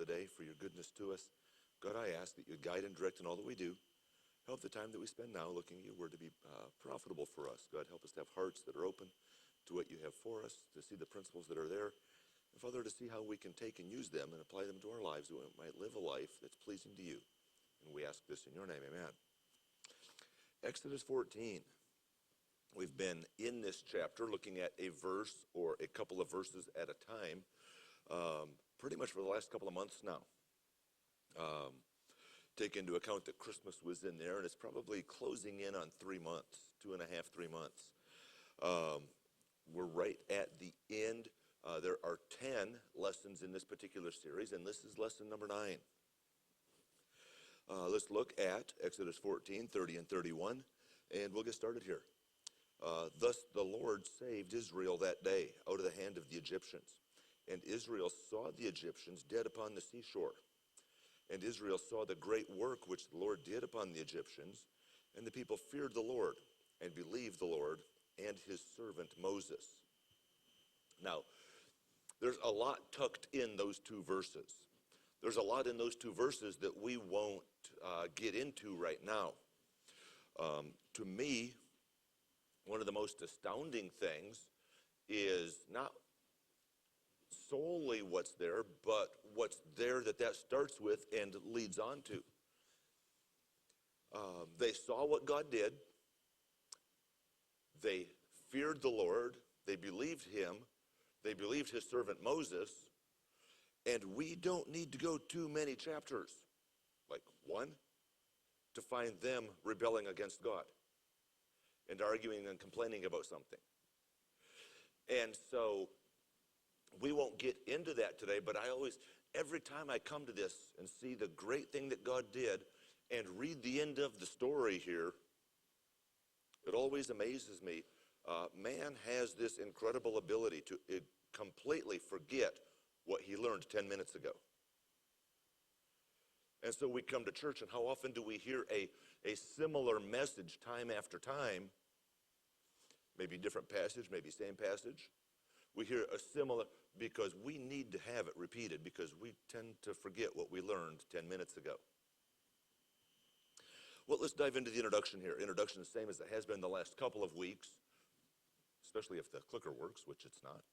day, for your goodness to us. God, I ask that you guide and direct in all that we do. Help the time that we spend now looking at your word to be profitable for us. God, help us to have hearts that are open to what you have for us, to see the principles that are there. And Father, to see how we can take and use them and apply them to our lives, that we might live a life that's pleasing to you. And we ask this in your name, amen. Exodus 14. We've been in this chapter looking at a verse or a couple of verses at a time, pretty much for the last couple of months now. Take into account that Christmas was in there, and it's probably closing in on 3 months, 2.5, 3 months. We're right at the end. There are 10 lessons in this particular series, and this is lesson number 9. Let's look at Exodus 14, 30 and 31, and we'll get started here. Thus the Lord saved Israel that day out of the hand of the Egyptians. And Israel saw the Egyptians dead upon the seashore. And Israel saw the great work which the Lord did upon the Egyptians. And the people feared the Lord and believed the Lord and his servant Moses. Now, there's a lot tucked in those 2 verses. There's a lot in those 2 verses that we won't get into right now. To me, one of the most astounding things is not solely what's there, but what's there that starts with and leads on to. They saw what God did. They feared the Lord. They believed him. They believed his servant Moses. And we don't need to go too many chapters, like 1, to find them rebelling against God and arguing and complaining about something. And so we won't get into that today, but every time I come to this and see the great thing that God did and read the end of the story here, it always amazes me. Man has this incredible ability to completely forget what he learned 10 minutes ago. And so we come to church, and how often do we hear a similar message time after time? Maybe different passage, maybe same passage. We hear a similar, because we need to have it repeated, because we tend to forget what we learned 10 minutes ago. Well, let's dive into the introduction here. Introduction is the same as it has been the last couple of weeks, especially if the clicker works, which it's not.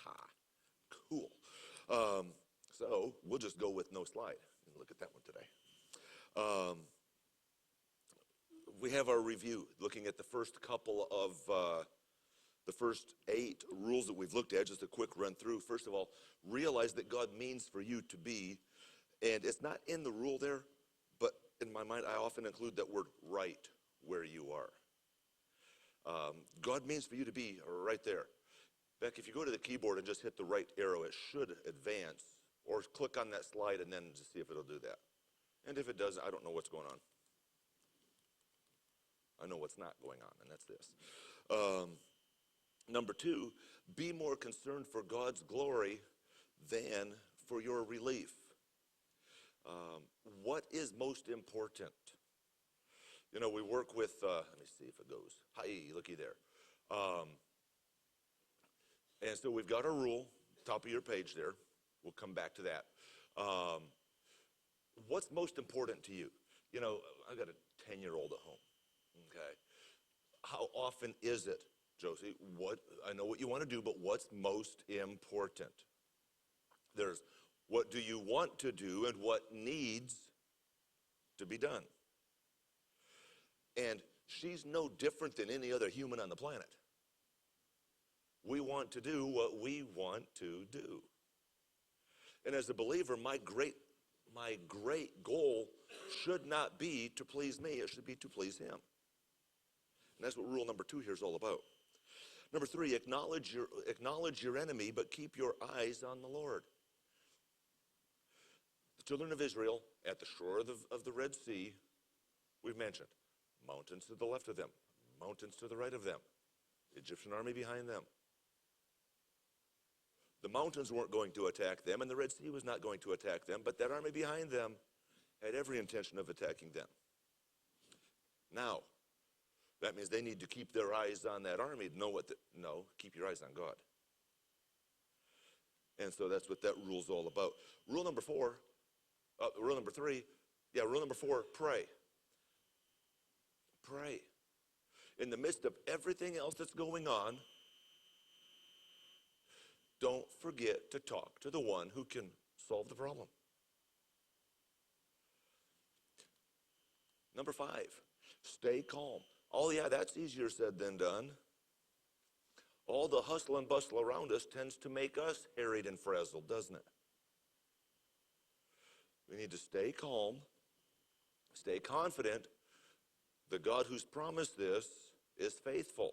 Ha, cool. So we'll just go with no slide and look at that one today. We have our review, looking at the first couple of the first 8 rules that we've looked at. Just a quick run through. First of all, realize that God means for you to be, and it's not in the rule there, but in my mind I often include that word, right where you are. God means for you to be right there. Beck, if you go to the keyboard and just hit the right arrow, it should advance, or click on that slide and then just see if it'll do that. And if it does, I don't know what's going on. I know what's not going on, and that's this. Number 2, be more concerned for God's glory than for your relief. What is most important? You know, we work with, let me see if it goes. Hi, looky there. And so we've got our rule, top of your page there. We'll come back to that. What's most important to you? You know, I've got a 10-year-old at home, okay? How often is it, Josie, I know what you want to do, but what's most important? There's what do you want to do and what needs to be done. And she's no different than any other human on the planet. We want to do what we want to do. And as a believer, my great goal should not be to please me. It should be to please him. And that's what rule number 2 here is all about. Number 3, acknowledge your enemy, but keep your eyes on the Lord. The children of Israel at the shore of the Red Sea, we've mentioned, mountains to the left of them, mountains to the right of them, the Egyptian army behind them. The mountains weren't going to attack them, and the Red Sea was not going to attack them, but that army behind them had every intention of attacking them. Now, that means they need to keep their eyes on that army to know keep your eyes on God. And so that's what that rule's all about. Rule number three, pray. Pray. In the midst of everything else that's going on, don't forget to talk to the one who can solve the problem. Number 5, stay calm. Oh yeah, that's easier said than done. All the hustle and bustle around us tends to make us harried and frazzled, doesn't it? We need to stay calm, stay confident. The God who's promised this is faithful.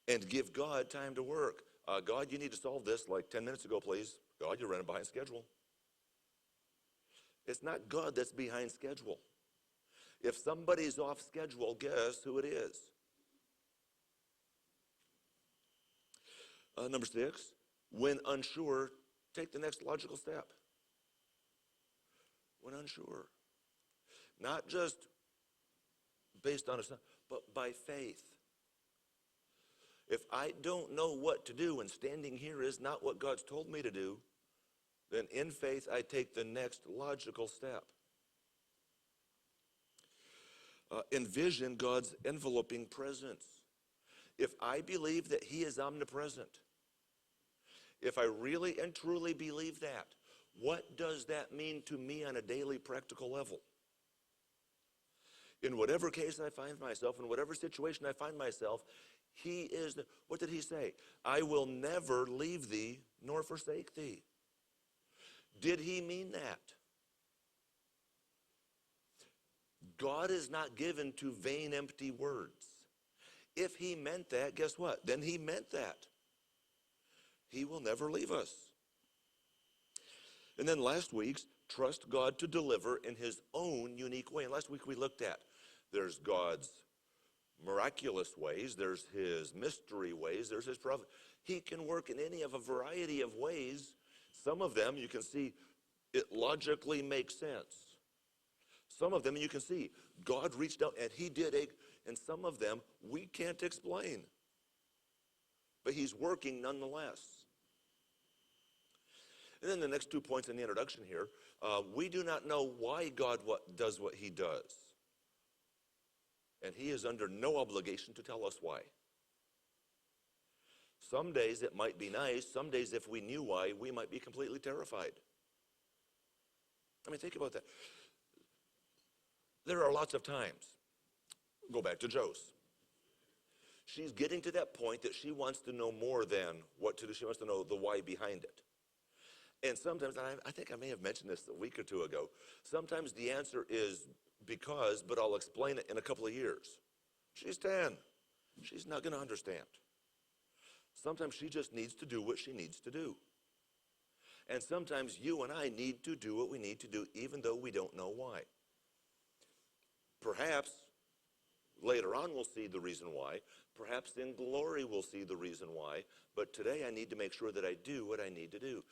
And give God time to work. God, you need to solve this like 10 minutes ago, please. God, you're running behind schedule. It's not God that's behind schedule. If somebody's off schedule, guess who it is? Number 6, when unsure, take the next logical step. When unsure. Not just based on but by faith. If I don't know what to do and standing here is not what God's told me to do, then in faith I take the next logical step. Envision God's enveloping presence. If I believe that He is omnipresent, if I really and truly believe that, what does that mean to me on a daily practical level? In whatever case I find myself, in whatever situation I find myself, He is, what did He say? I will never leave thee nor forsake thee. Did He mean that? God is not given to vain, empty words. If He meant that, guess what? Then He meant that. He will never leave us. And then last week's, trust God to deliver in His own unique way. And last week we looked at, there's God's miraculous ways, there's His mystery ways, there's His prophet. He can work in any of a variety of ways. Some of them you can see it logically makes sense. Some of them you can see God reached out and He did and some of them we can't explain. But He's working nonetheless. And then the next 2 points in the introduction here, we do not know why God does what He does. And He is under no obligation to tell us why. Some days it might be nice. Some days if we knew why, we might be completely terrified. I mean, think about that. There are lots of times. Go back to Jose. She's getting to that point that she wants to know more than what to do. She wants to know the why behind it. And sometimes, I think I may have mentioned this a week or two ago, sometimes the answer is because, but I'll explain it in a couple of years. She's 10. She's not going to understand. Sometimes she just needs to do what she needs to do. And sometimes you and I need to do what we need to do even though we don't know why. Perhaps later on we'll see the reason why. Perhaps in glory we'll see the reason why. But today I need to make sure that I do what I need to do.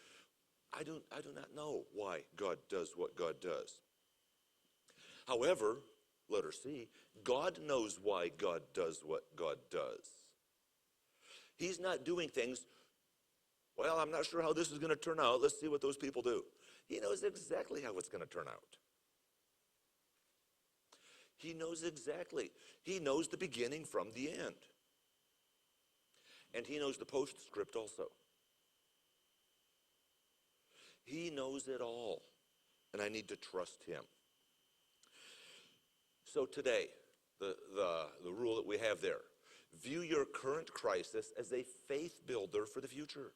I do not know why God does what God does. However, letter C, God knows why God does what God does. He's not doing things, well, I'm not sure how this is going to turn out. Let's see what those people do. He knows exactly how it's going to turn out. He knows exactly. He knows the beginning from the end. And He knows the postscript also. He knows it all. And I need to trust Him. So today, the rule that we have there, view your current crisis as a faith builder for the future.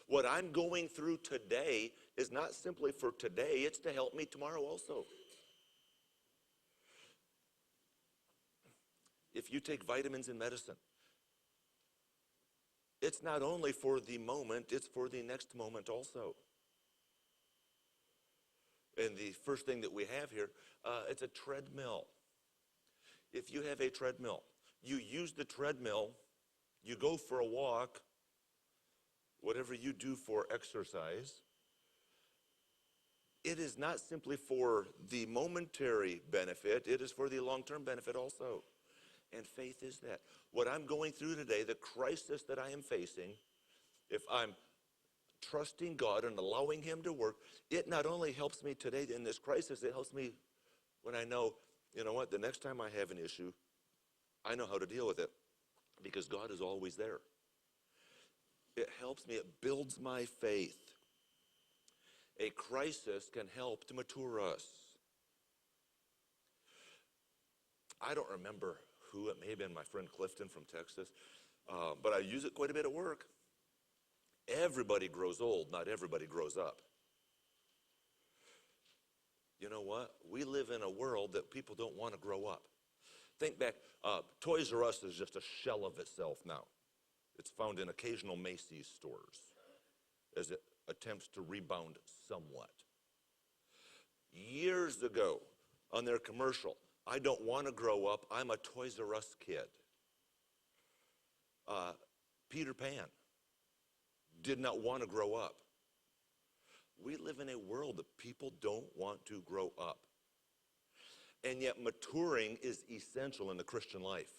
What I'm going through today is not simply for today, it's to help me tomorrow also. If you take vitamins and medicine, it's not only for the moment, it's for the next moment also. And the first thing that we have here, it's a treadmill. If you have a treadmill, you use the treadmill, you go for a walk, whatever you do for exercise, it is not simply for the momentary benefit, it is for the long-term benefit also. And faith is that. What I'm going through today, the crisis that I am facing, if I'm trusting God and allowing him to work, it not only helps me today in this crisis, it helps me when I know, you know what, the next time I have an issue, I know how to deal with it because God is always there. It helps me, it builds my faith. A crisis can help to mature us. I don't remember who, it may have been my friend Clifton from Texas, but I use it quite a bit at work. Everybody grows old, not everybody grows up. You know what? We live in a world that people don't want to grow up. Think back, Toys R Us is just a shell of itself now. It's found in occasional Macy's stores as it attempts to rebound somewhat. Years ago, on their commercial, I don't want to grow up, I'm a Toys R Us kid. Peter Pan did not want to grow up. We live in a world that people don't want to grow up. And yet maturing is essential in the Christian life.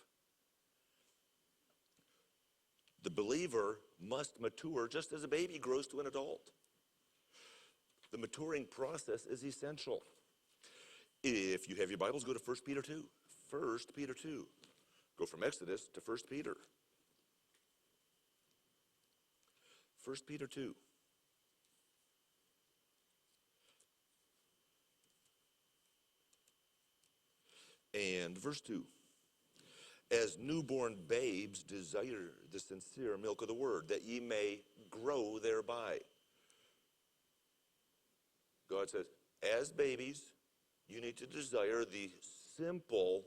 The believer must mature just as a baby grows to an adult. The maturing process is essential. If you have your Bibles, go to 1 Peter 2. 1 Peter 2. Go from Exodus to 1 Peter. 1 Peter 2. And verse 2. As newborn babes desire the sincere milk of the word, that ye may grow thereby. God says, as babies, you need to desire the simple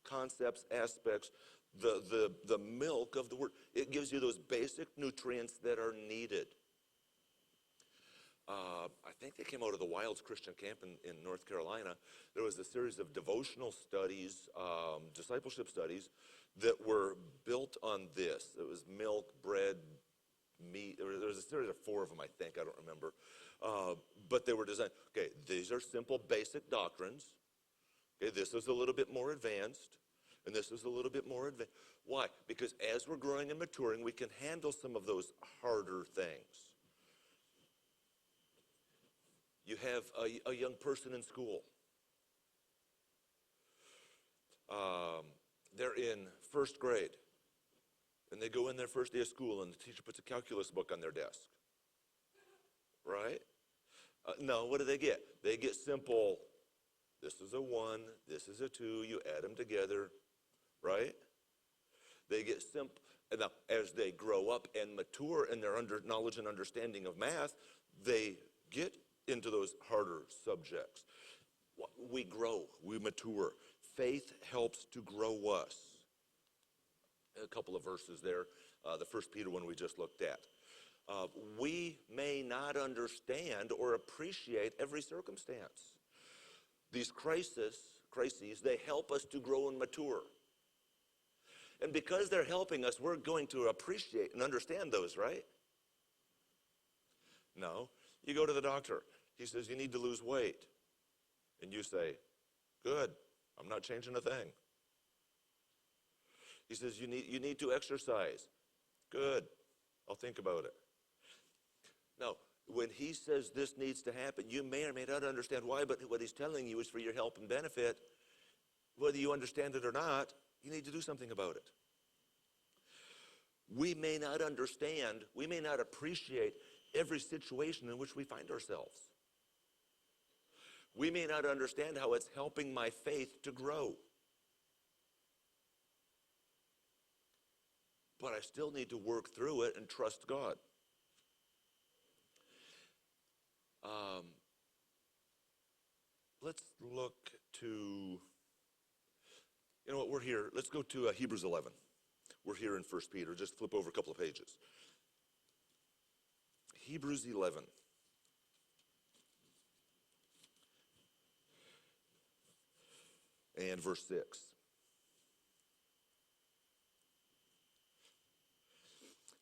concepts, aspects, the milk of the word. It gives you those basic nutrients that are needed. I think they came out of the Wilds Christian Camp in North Carolina. There was a series of devotional studies, discipleship studies, that were built on this. It was milk, bread, meat. There was a series of 4 of them, I think. I don't remember. But they were designed. Okay, these are simple, basic doctrines. Okay, this is a little bit more advanced, and this is a little bit more advanced. Why? Because as we're growing and maturing, we can handle some of those harder things. You have a young person in school. They're in first grade, and they go in their first day of school, and the teacher puts a calculus book on their desk. Right? No, what do they get? They get simple, this is a 1, this is a 2, you add them together, right? They get simple. Now, as they grow up and mature in their knowledge and understanding of math, they get into those harder subjects. We grow, we mature. Faith helps to grow us. A couple of verses there, the 1 Peter one we just looked at. We may not understand or appreciate every circumstance. These crises, they help us to grow and mature. And because they're helping us, we're going to appreciate and understand those, right? No. You go to the doctor. He says, you need to lose weight. And you say, good, I'm not changing a thing. He says, you need to exercise. Good, I'll think about it. Now, when he says this needs to happen, you may or may not understand why, but what he's telling you is for your help and benefit. Whether you understand it or not, you need to do something about it. We may not understand, we may not appreciate every situation in which we find ourselves. We may not understand how it's helping my faith to grow. But I still need to work through it and trust God. Let's look to, you know what, we're here. Let's go to Hebrews 11. We're here in 1 Peter. Just flip over a couple of pages. Hebrews 11. And verse 6.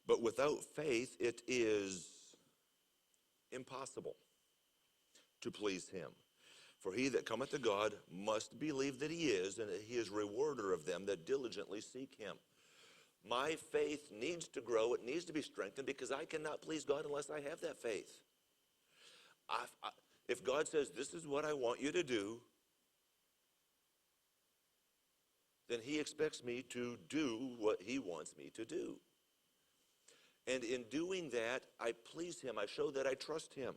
But without faith, it is impossible to please him. For he that cometh to God must believe that he is, and that he is rewarder of them that diligently seek him. My faith needs to grow. It needs to be strengthened because I cannot please God unless I have that faith. If God says, this is what I want you to do, then he expects me to do what he wants me to do. And in doing that, I please him. I show that I trust him.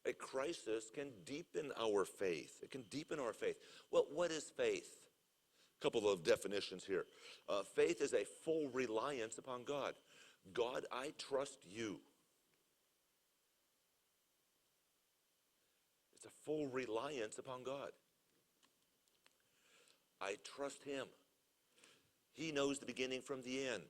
A crisis can deepen our faith. It can deepen our faith. Well, what is faith? A couple of definitions here. Faith is a full reliance upon God. God, I trust you. It's a full reliance upon God. I trust him. He knows the beginning from the end.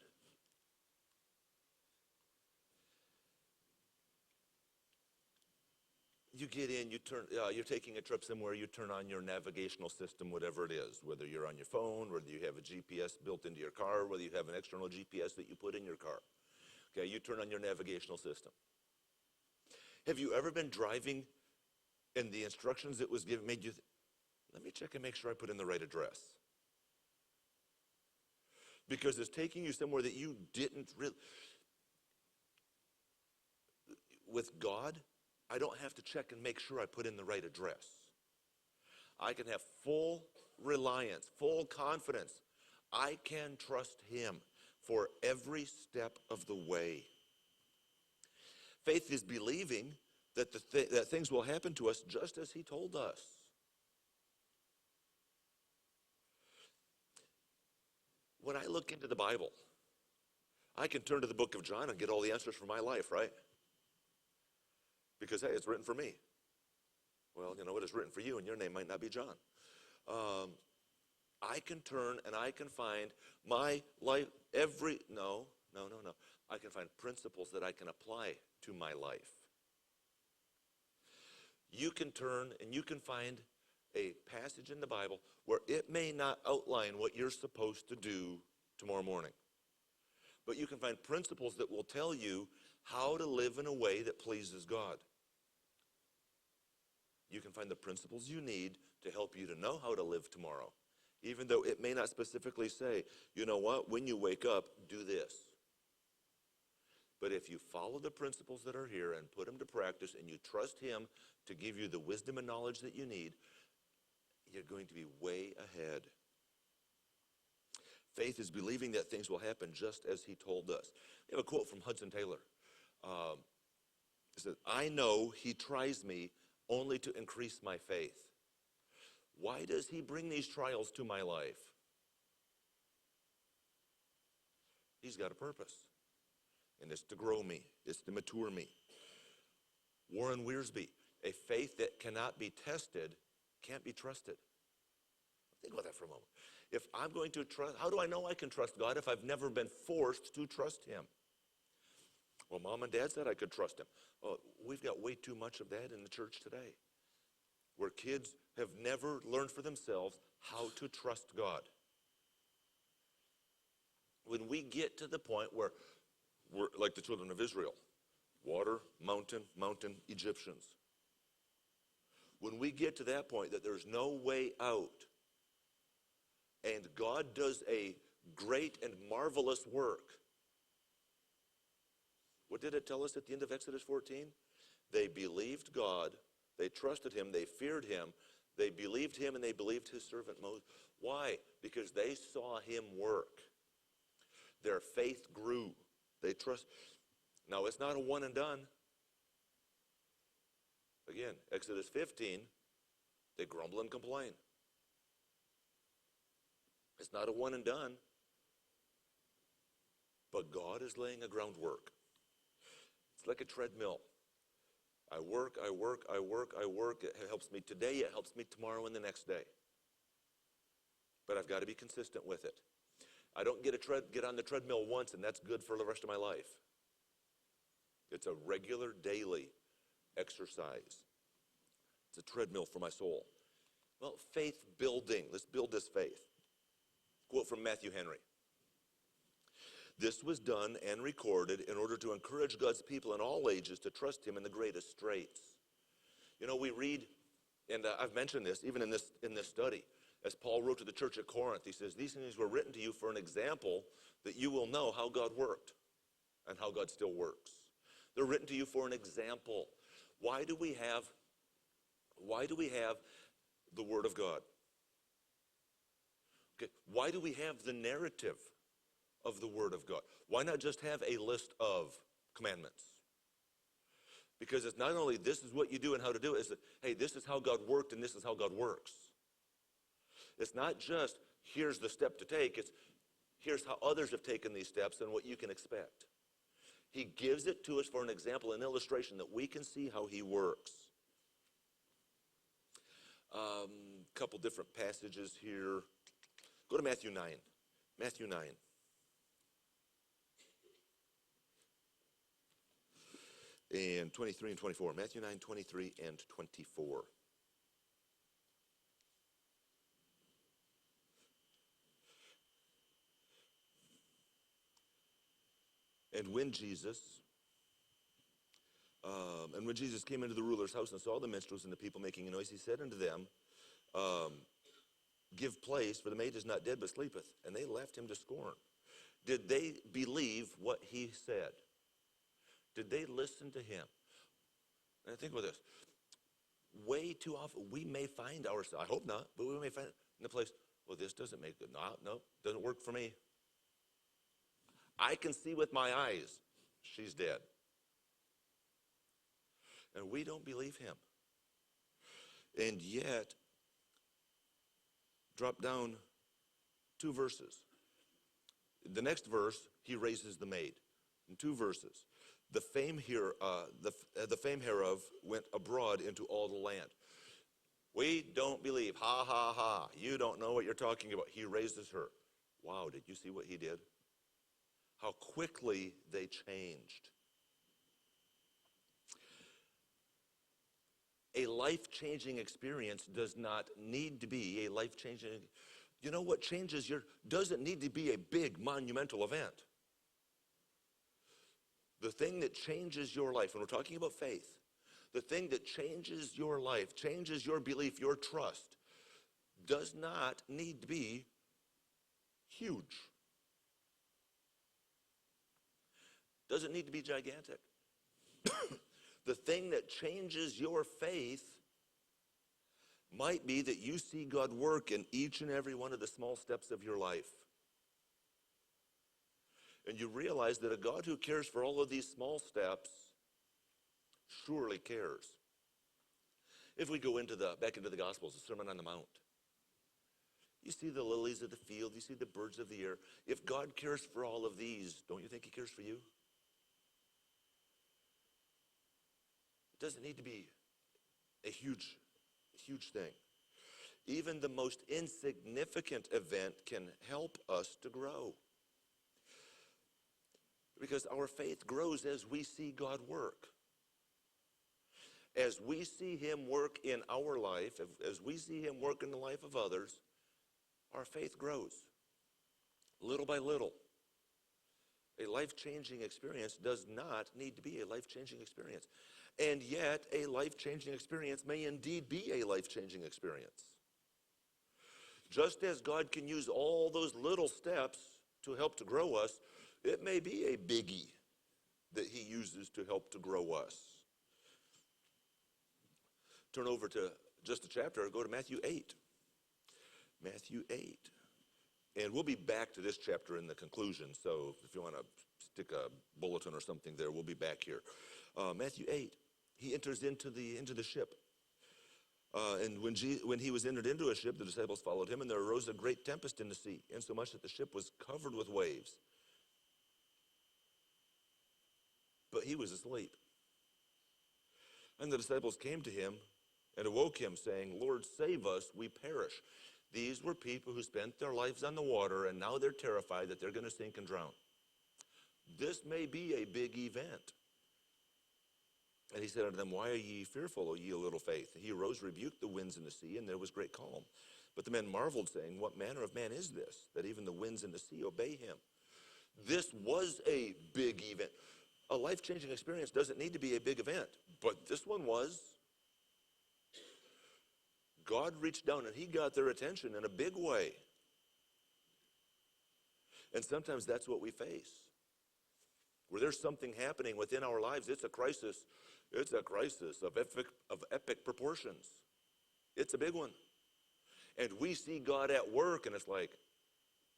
You get in, you're taking a trip somewhere, you turn on your navigational system, whatever it is, whether you're on your phone, whether you have a GPS built into your car, whether you have an external GPS that you put in your car. Okay, you turn on your navigational system. Have you ever been driving and the instructions that was given made you, let me check and make sure I put in the right address? Because it's taking you somewhere that you didn't really. With God, I don't have to check and make sure I put in the right address. I can have full reliance, full confidence. I can trust him for every step of the way. Faith is believing that, that things will happen to us just as he told us. When I look into the Bible, I can turn to the book of John and get all the answers for my life, right? Because, hey, it's written for me. Well, you know what? It's written for you, and your name might not be John. I can turn and I can find my life, no. I can find principles that I can apply to my life. You can turn and you can find a passage in the Bible where it may not outline what you're supposed to do tomorrow morning. But you can find principles that will tell you how to live in a way that pleases God. You can find the principles you need to help you to know how to live tomorrow, even though it may not specifically say, you know what, when you wake up, do this. But if you follow the principles that are here and put them to practice and you trust him to give you the wisdom and knowledge that you need, you're going to be way ahead. Faith is believing that things will happen just as he told us. We have a quote from Hudson Taylor. It says, I know he tries me only to increase my faith. Why does he bring these trials to my life? He's got a purpose. And it's to grow me. It's to mature me. Warren Wiersbe, a faith that cannot be tested can't be trusted. Think about that for a moment. If I'm going to trust, how do I know I can trust God if I've never been forced to trust him? Well, Mom and Dad said I could trust him. Oh, we've got way too much of that in the church today, where kids have never learned for themselves how to trust God. When we get to the point where we're like the children of Israel, water, mountain, mountain, Egyptians. When we get to that point that there's no way out, and God does a great and marvelous work, what did it tell us at the end of Exodus 14? They believed God, they trusted him, they feared him, they believed him, and they believed his servant Moses. Why? Because they saw him work. Their faith grew. They trust. Now, it's not a one and done. Again, Exodus 15, they grumble and complain. It's not a one and done. But God is laying a groundwork. It's like a treadmill. I work. It helps me today, it helps me tomorrow and the next day. But I've got to be consistent with it. I don't get on the treadmill once and that's good for the rest of my life. It's a regular, daily exercise. It's a treadmill for my soul. Well, faith building. Let's build this faith. Quote from Matthew Henry. This was done and recorded in order to encourage God's people in all ages to trust him in the greatest straits. You know, we read And I've mentioned this even in this study. As Paul wrote to the church at Corinth, he says, these things were written to you for an example that you will know how God worked and how God still works. They're written to you for an example. Why do we have the Word of God? Okay, why do we have the narrative of the Word of God? Why not just have a list of commandments? Because it's not only this is what you do and how to do it, it's that, hey, this is how God worked and this is how God works. It's not just here's the step to take, it's here's how others have taken these steps and what you can expect. He gives it to us for an example, an illustration that we can see how he works. Couple different passages here. Go to Matthew 9. Matthew 9. And 23 and 24. Matthew 9, 23 and 24. And when Jesus came into the ruler's house and saw the minstrels and the people making a noise, he said unto them, give place, for the maid is not dead, but sleepeth. And they left him to scorn. Did they believe what he said? Did they listen to him? And I think about this. Way too often, we may find ourselves, I hope not, but we may find in the place, well, this doesn't make good. No, doesn't work for me. I can see with my eyes, she's dead. And we don't believe him. And yet, drop down 2 verses. The next verse, he raises the maid. In 2 verses. The fame hereof went abroad into all the land. We don't believe. Ha, ha, ha. You don't know what you're talking about. He raises her. Wow, did you see what he did? How quickly they changed. A life-changing experience does not need to be a life-changing. You know what changes doesn't need to be a big monumental event. The thing that changes your life, when we're talking about faith, the thing that changes your life, changes your belief, your trust, does not need to be huge. Doesn't need to be gigantic. The thing that changes your faith might be that you see God work in each and every one of the small steps of your life. And you realize that a God who cares for all of these small steps surely cares. If we go back into the Gospels, the Sermon on the Mount, you see the lilies of the field, you see the birds of the air. If God cares for all of these, don't you think he cares for you? It doesn't need to be a huge thing. Even the most insignificant event can help us to grow. Because our faith grows as we see God work. As we see him work in our life, as we see him work in the life of others, our faith grows. Little by little. A life-changing experience does not need to be a life-changing experience. And yet, a life-changing experience may indeed be a life-changing experience. Just as God can use all those little steps to help to grow us, it may be a biggie that he uses to help to grow us. Turn over to just a chapter, go to Matthew 8. Matthew 8. And we'll be back to this chapter in the conclusion, so if you want to stick a bulletin or something there, we'll be back here. Matthew 8, he enters into the ship. And when he was entered into a ship, the disciples followed him, and there arose a great tempest in the sea, insomuch that the ship was covered with waves. But he was asleep. And the disciples came to him and awoke him, saying, Lord, save us, we perish. These were people who spent their lives on the water, and now they're terrified that they're going to sink and drown. This may be a big event. And he said unto them, Why are ye fearful, O ye of little faith? And he arose, rebuked the winds and the sea, and there was great calm. But the men marveled, saying, What manner of man is this, that even the winds and the sea obey him? This was a big event. A life-changing experience doesn't need to be a big event, but this one was. God reached down and he got their attention in a big way. And sometimes that's what we face. Where there's something happening within our lives, it's a crisis. It's a crisis of epic proportions. It's a big one. And we see God at work, and it's like,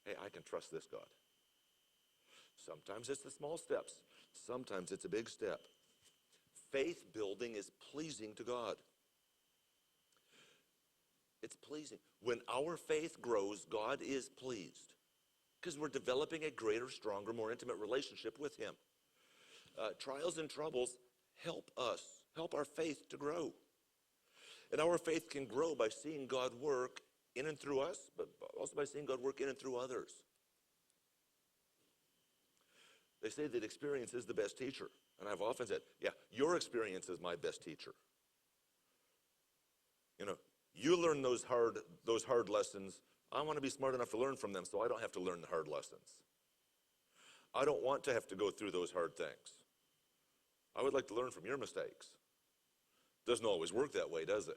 hey, I can trust this God. Sometimes it's the small steps. Sometimes it's a big step. Faith building is pleasing to God. It's pleasing. When our faith grows, God is pleased because we're developing a greater, stronger, more intimate relationship with him. Trials and troubles help us, help our faith to grow. And our faith can grow by seeing God work in and through us, but also by seeing God work in and through others. They say that experience is the best teacher. And I've often said, yeah, your experience is my best teacher. You know, you learn those hard lessons. I want to be smart enough to learn from them so I don't have to learn the hard lessons. I don't want to have to go through those hard things. I would like to learn from your mistakes. Doesn't always work that way, does it?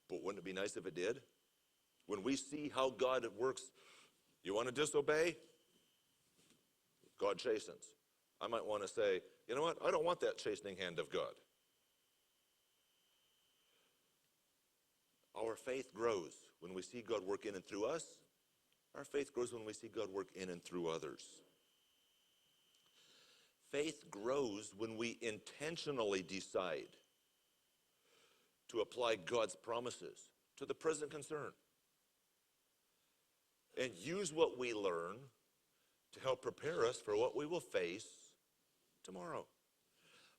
But wouldn't it be nice if it did? When we see how God works, you want to disobey? God chastens. I might want to say, you know what? I don't want that chastening hand of God. Our faith grows when we see God work in and through us. Our faith grows when we see God work in and through others. Faith grows when we intentionally decide to apply God's promises to the present concern and use what we learn to help prepare us for what we will face tomorrow.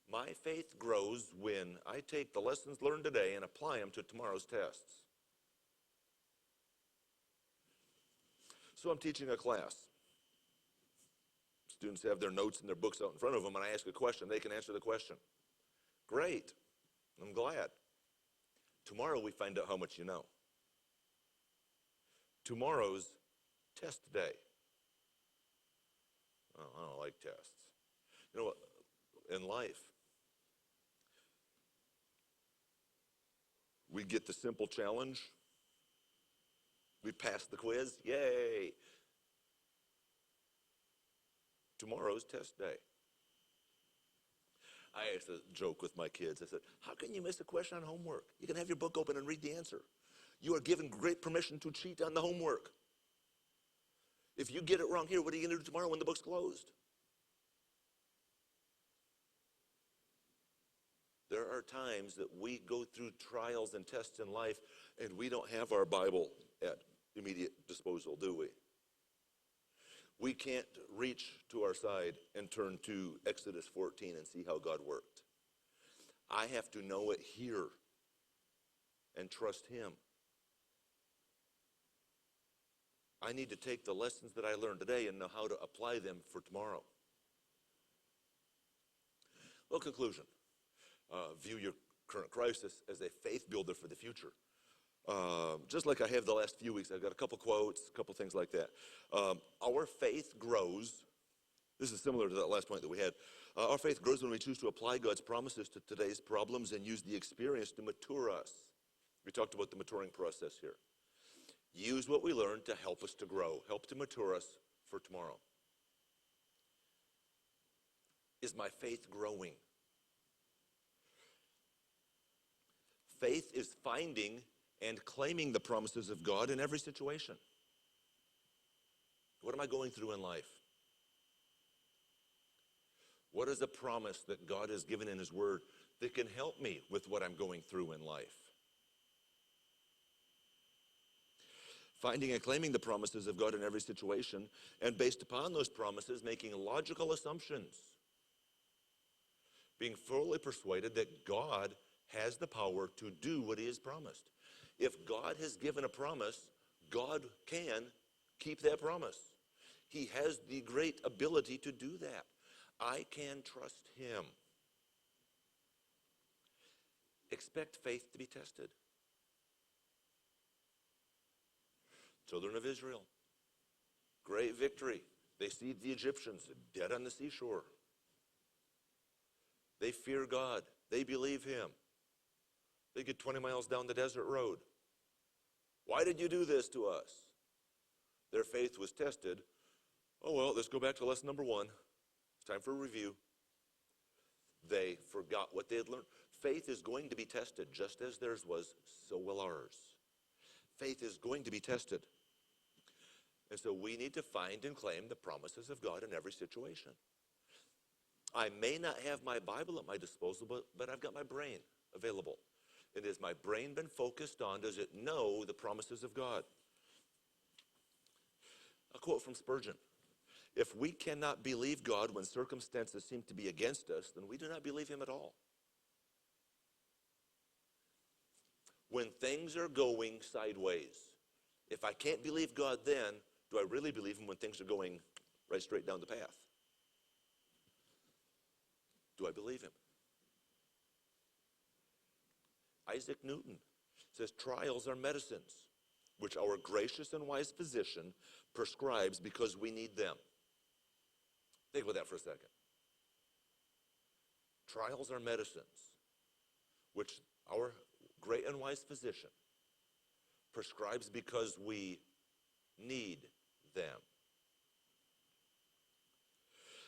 My faith grows when I take the lessons learned today and apply them to tomorrow's tests. So I'm teaching a class. Students have their notes and their books out in front of them, and I ask a question. They can answer the question. Great. I'm glad. Tomorrow we find out how much you know. Tomorrow's test day. Oh, I don't like tests. You know what? In life, we get the simple challenge. We pass the quiz. Yay! Tomorrow's test day. I used to joke with my kids. I said, how can you miss a question on homework? You can have your book open and read the answer. You are given great permission to cheat on the homework. If you get it wrong here, what are you going to do tomorrow when the book's closed? There are times that we go through trials and tests in life and we don't have our Bible at immediate disposal, do we? We can't reach to our side and turn to Exodus 14 and see how God worked. I have to know it here and trust him. I need to take the lessons that I learned today and know how to apply them for tomorrow. Well, conclusion. View your current crisis as a faith builder for the future. Just like I have the last few weeks, I've got a couple quotes, a couple things like that. Our faith grows. This is similar to that last point that we had. Our faith grows when we choose to apply God's promises to today's problems and use the experience to mature us. We talked about the maturing process here. Use what we learned to help us to grow, help to mature us for tomorrow. Is my faith growing? Faith is finding and claiming the promises of God in every situation. What am I going through in life? What is a promise that God has given in his word that can help me with what I'm going through in life? Finding and claiming the promises of God in every situation, and based upon those promises, making logical assumptions. Being fully persuaded that God has the power to do what he has promised. If God has given a promise, God can keep that promise. He has the great ability to do that. I can trust him. Expect faith to be tested. Children of Israel, great victory. They see the Egyptians dead on the seashore. They fear God. They believe him. They get 20 miles down the desert road. Why did you do this to us? Their faith was tested. Oh, well, let's go back to lesson number 1. It's time for a review. They forgot what they had learned. Faith is going to be tested, just as theirs was, so will ours. Faith is going to be tested. And so we need to find and claim the promises of God in every situation. I may not have my Bible at my disposal, but I've got my brain available. And has my brain been focused on, does it know the promises of God? A quote from Spurgeon. If we cannot believe God when circumstances seem to be against us, then we do not believe him at all. When things are going sideways, if I can't believe God then, do I really believe him when things are going right straight down the path? Do I believe him? Isaac Newton says, trials are medicines, which our gracious and wise physician prescribes because we need them. Think about that for a second. Trials are medicines, which our great and wise physician prescribes because we need them.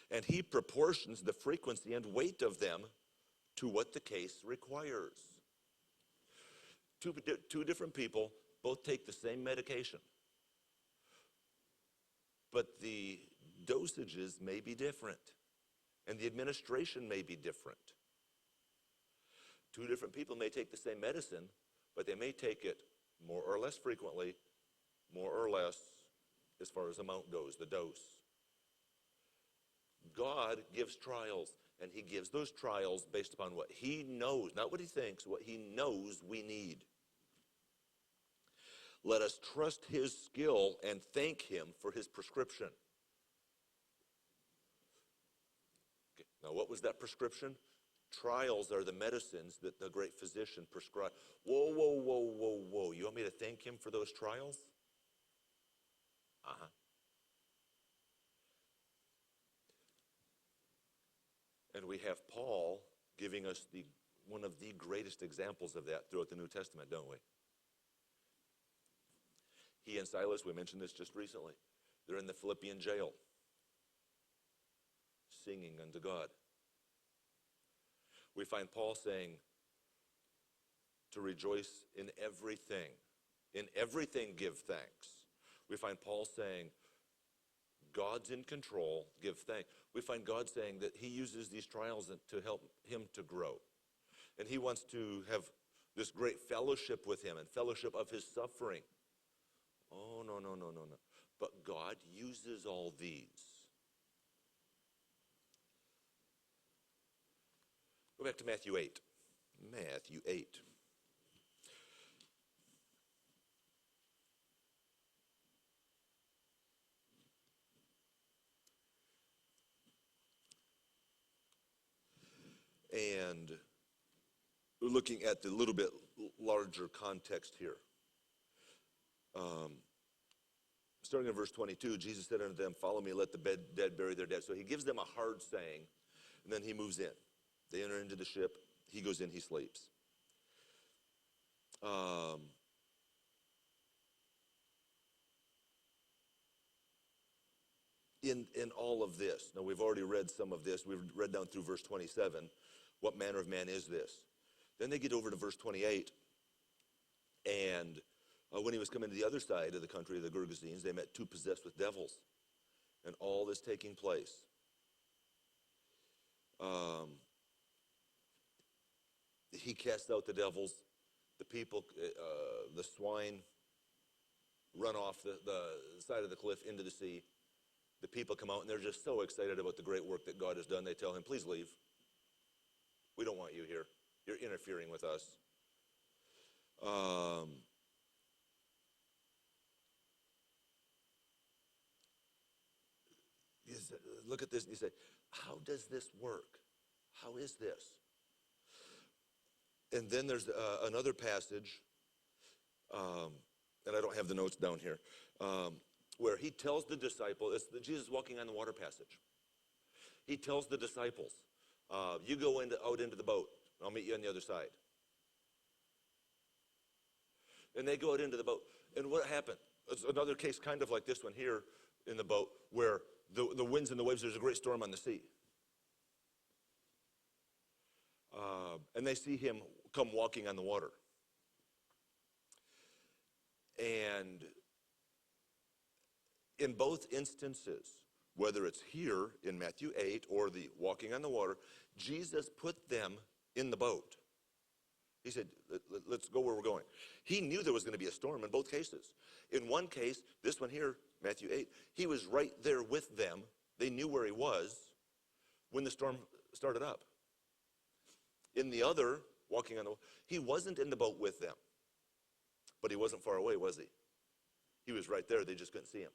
And he proportions the frequency and weight of them to what the case requires. Two different people both take the same medication, but the dosages may be different, and the administration may be different. Two different people may take the same medicine, but they may take it more or less frequently, more or less as far as amount goes, the dose. God gives trials, and he gives those trials based upon what he knows, not what he thinks, what he knows we need. Let us trust his skill and thank him for his prescription. Okay. Now, what was that prescription? Trials are the medicines that the great physician prescribed. Whoa, whoa, whoa, whoa, whoa. You want me to thank him for those trials? Uh-huh. And we have Paul giving us one of the greatest examples of that throughout the New Testament, don't we? He and Silas, we mentioned this just recently, they're in the Philippian jail, singing unto God. We find Paul saying to rejoice in everything. In everything give thanks. We find Paul saying, God's in control, give thanks. We find God saying that he uses these trials to help him to grow. And he wants to have this great fellowship with him and fellowship of his suffering. Oh, no, no, no, no, no. But God uses all these. Go back to Matthew 8. Matthew 8. And we're looking at the little bit larger context here. Starting in verse 22, Jesus said unto them, follow me, let the dead bury their dead. So he gives them a hard saying, and then he moves in. They enter into the ship. He goes in, he sleeps. In all of this, now we've already read some of this. We've read down through verse 27. What manner of man is this? Then they get over to verse 28, and when he was coming to the other side of the country of the Gergesenes, they met two possessed with devils, and all this taking place. He casts out the devils. The people, the swine, run off the side of the cliff into the sea. The people come out, and they're just so excited about the great work that God has done. They tell him, please leave. We don't want you here. You're interfering with us. Look at this, and you say, how does this work? How is this? And then there's another passage, and I don't have the notes down here, where he tells the disciples, it's Jesus walking on the water passage. He tells the disciples, you go out into the boat, and I'll meet you on the other side. And they go out into the boat. And what happened? It's another case kind of like this one here in the boat where the winds and the waves, there's a great storm on the sea. And they see him come walking on the water. And in both instances, whether it's here in Matthew 8 or the walking on the water, Jesus put them in the boat. He said, let's go where we're going. He knew there was going to be a storm in both cases. In one case, this one here, Matthew 8, he was right there with them. They knew where he was when the storm started up. In the other, walking on the water, he wasn't in the boat with them. But he wasn't far away, was he? He was right there. They just couldn't see him.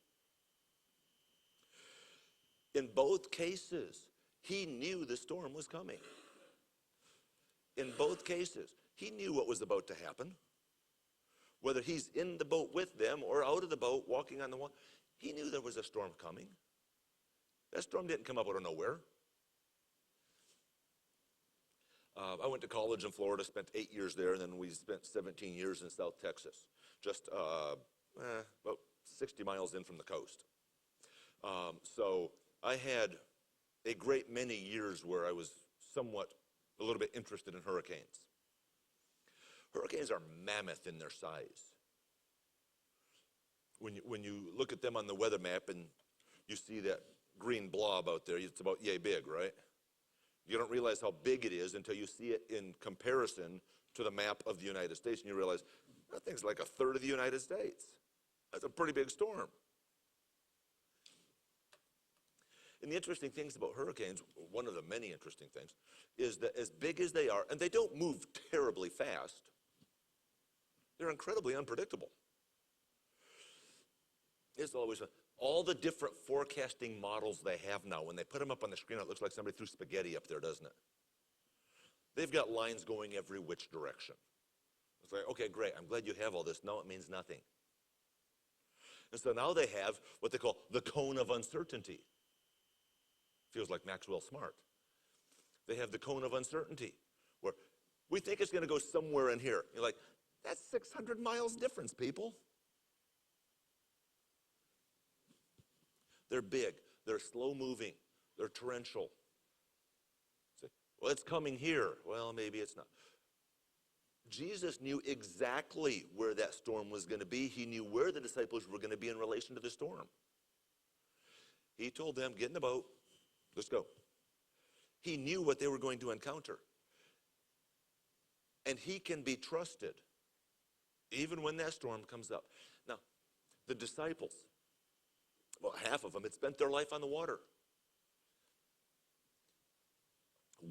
In both cases, he knew the storm was coming. In both cases, he knew what was about to happen. Whether he's in the boat with them or out of the boat walking on the water, he knew there was a storm coming. That storm didn't come up out of nowhere. I went to college in Florida, spent 8 years there, and then we spent 17 years in South Texas, just about 60 miles in from the coast. So I had a great many years where I was somewhat a little bit interested in hurricanes. Hurricanes are mammoth in their size. When you look at them on the weather map and you see that green blob out there, it's about yay big, right? You don't realize how big it is until you see it in comparison to the map of the United States, and you realize that thing's like a third of the United States. That's a pretty big storm. And the interesting things about hurricanes, one of the many interesting things, is that as big as they are, and they don't move terribly fast, they're incredibly unpredictable. It's always all the different forecasting models they have now. When they put them up on the screen, it looks like somebody threw spaghetti up there, doesn't it? They've got lines going every which direction. It's like, okay, great, I'm glad you have all this. No, it means nothing. And so now they have what they call the cone of uncertainty. Feels like Maxwell Smart. They have the cone of uncertainty, where we think it's going to go somewhere in here. You're like, that's 600 miles difference, people. They're big, they're slow moving, they're torrential. Say, well, it's coming here. Well, maybe it's not. Jesus knew exactly where that storm was going to be. He knew where the disciples were going to be in relation to the storm. He told them, get in the boat, let's go. He knew what they were going to encounter. And he can be trusted even when that storm comes up. Now, the disciples, well, half of them had spent their life on the water.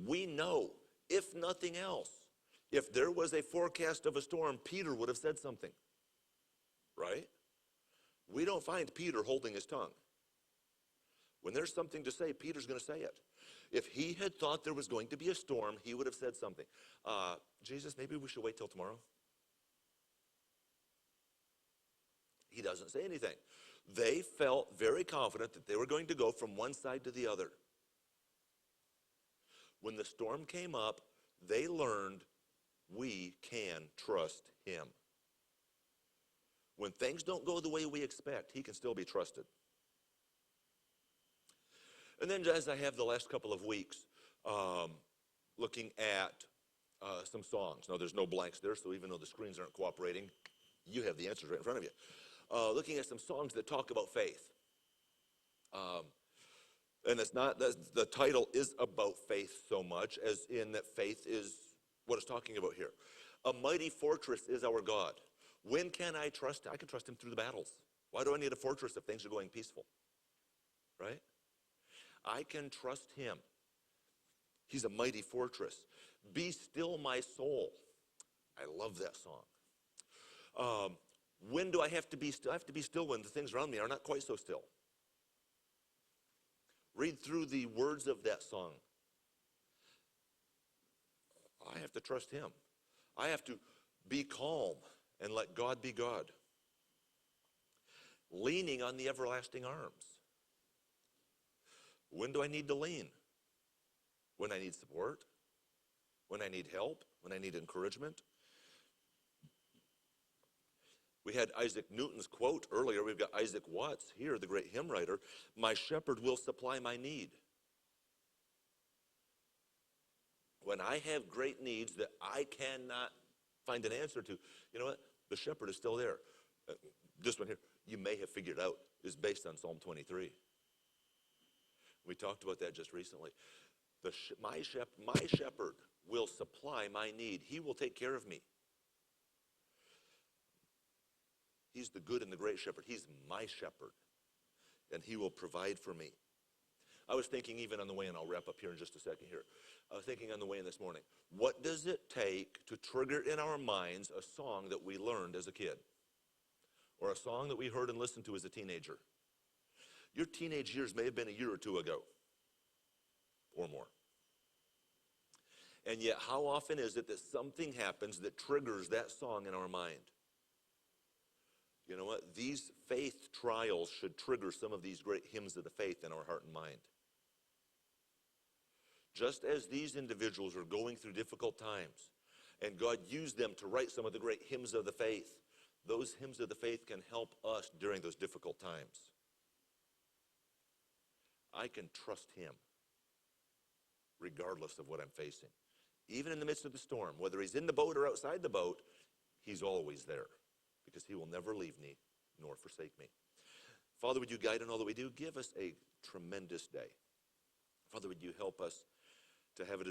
We know, if nothing else, if there was a forecast of a storm, Peter would have said something, right? We don't find Peter holding his tongue. When there's something to say, Peter's going to say it. If he had thought there was going to be a storm, he would have said something. Jesus, maybe we should wait till tomorrow. He doesn't say anything. They felt very confident that they were going to go from one side to the other. When the storm came up, they learned we can trust him. When things don't go the way we expect, he can still be trusted. And then as I have the last couple of weeks, looking at some songs. Now, there's no blanks there, so even though the screens aren't cooperating, you have the answers right in front of you. Looking at some songs that talk about faith. And it's not, the title is about faith so much as in that faith is what it's talking about here. A mighty fortress is our God. When can I trust? I can trust him through the battles. Why do I need a fortress if things are going peaceful? Right? I can trust him. He's a mighty fortress. Be still, my soul. I love that song. When do I have to be still? I have to be still when the things around me are not quite so still. Read through the words of that song. I have to trust him. I have to be calm and let God be God. Leaning on the everlasting arms. When do I need to lean? When I need support? When I need help? When I need encouragement? We had Isaac Newton's quote earlier. We've got Isaac Watts here, the great hymn writer. My shepherd will supply my need. When I have great needs that I cannot find an answer to, you know what? The shepherd is still there. This one here, you may have figured out, is based on Psalm 23. We talked about that just recently. My shepherd will supply my need. He will take care of me. He's the good and the great shepherd. He's my shepherd, and he will provide for me. I was thinking even on the way, and I'll wrap up here in just a second here. I was thinking on the way in this morning, what does it take to trigger in our minds a song that we learned as a kid? Or a song that we heard and listened to as a teenager? Your teenage years may have been a year or two ago, or more. And yet, how often is it that something happens that triggers that song in our mind? You know what? These faith trials should trigger some of these great hymns of the faith in our heart and mind. Just as these individuals are going through difficult times, and God used them to write some of the great hymns of the faith, those hymns of the faith can help us during those difficult times. I can trust him regardless of what I'm facing. Even in the midst of the storm, whether he's in the boat or outside the boat, he's always there, because he will never leave me nor forsake me. Father, would you guide in all that we do? Give us a tremendous day. Father, would you help us to have a